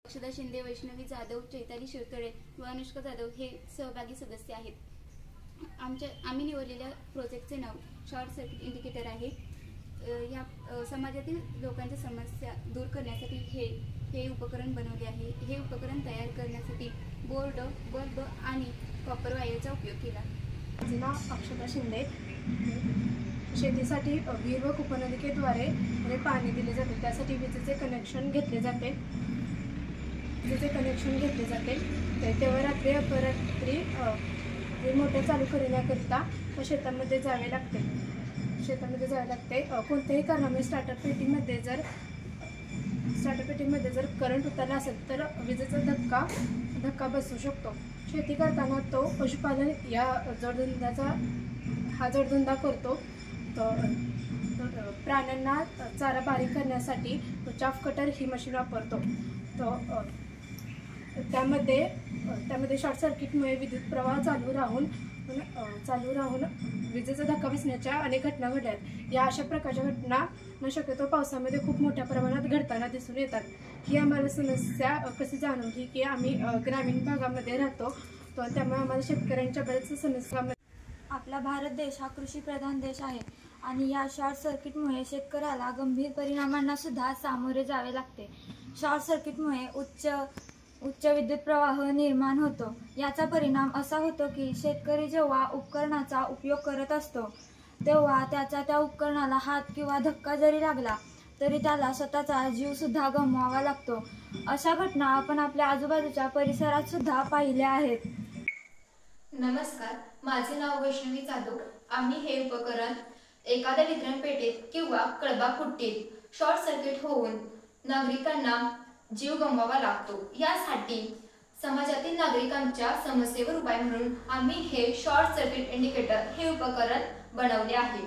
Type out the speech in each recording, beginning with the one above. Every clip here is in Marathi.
अक्षदा शिंदे, वैष्णवी जाधव, चैताली शिरतळे व अनुष्का जाधव हे सहभागी सदस्य आहेत. आम्ही निवडलेल्या प्रोजेक्टचे नाव शॉर्ट सर्किट इंडिकेटर आहे. या समाजातील लोकांच्या समस्या दूर करण्यासाठी हे उपकरण बनवले आहे. हे उपकरण तयार करण्यासाठी बोर्ड, बल्ब आणि कॉपर वायरचा उपयोग केला. माझे नाव अक्षदा शिंदे. शेतीसाठी विहीर व कूपनलिकेद्वारे पाणी दिले जाते. त्यासाठी विजेचे कनेक्शन घेतले जाते. तेव्हा रात्री अपरात्री मोटर चालू करण्याकरिता शेतामध्ये जावे लागते. कोणत्याही कारणामुळे स्टार्टर पेटीमध्ये जर करंट उतरला असेल तर विजेचा धक्का बसू शकतो. शेती करताना तो पशुपालन या जोडधंदा करतो. प्राण्यांना चारा बारीक करण्यासाठी चाफ कटर ही मशीन वापरतो. त्यामध्ये शॉर्ट सर्किटमुळे विद्युत प्रवाह चालू राहून विजेचा धक्का बसण्याच्या अनेक घटना घडल्या आहेत. या अशा प्रकारच्या घटना शक्यतो पावसामध्ये खूप मोठ्या प्रमाणात घडताना दिसून येतात. ही आम्हाला समस्या कशी जाणवली की आम्ही ग्रामीण भागामध्ये राहतो, त्यामुळे आम्हाला शेतकऱ्यांच्या बऱ्याच समस्या. आपला भारत देश हा कृषीप्रधान देश आहे आणि या शॉर्ट सर्किटमुळे शेतकऱ्याला गंभीर परिणामांना सुद्धा सामोरे जावे लागते. शॉर्ट सर्किटमुळे उच्च विद्युत प्रवाह निर्माण होतो. याचा परिणाम असा होतो की शेतकरी जेव्हा उपकरणाचा उपयोग करत असतो तेव्हा त्या उपकरणाला हात किंवा धक्का जरी लागला तरी त्याला स्वतःचा जीव सुद्धा गमवावा लागतो. अशा घटना आपण आपल्या आजूबाजूच्या परिसरात सुद्धा पाहिल्या आहेत. नमस्कार, माझे नाव वैष्णवी जाधव. आम्ही हे उपकरण एखाद्या वितरण पेटीत किंवा कळबापुट्टीत शॉर्ट सर्किट होऊन नागरिकांना जीव गमवावा लागतो. यासाठी समाजातील नागरिकांच्या समस्येवर उपाय म्हणून आम्ही हे शॉर्ट सर्किट इंडिकेटर हे उपकरण बनवले आहे.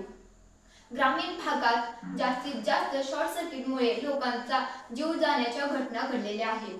ग्रामीण भागात जास्तीत जास्त शॉर्ट सर्किटमुळे लोकांचा जीव जाण्याच्या घटना घडलेल्या आहेत.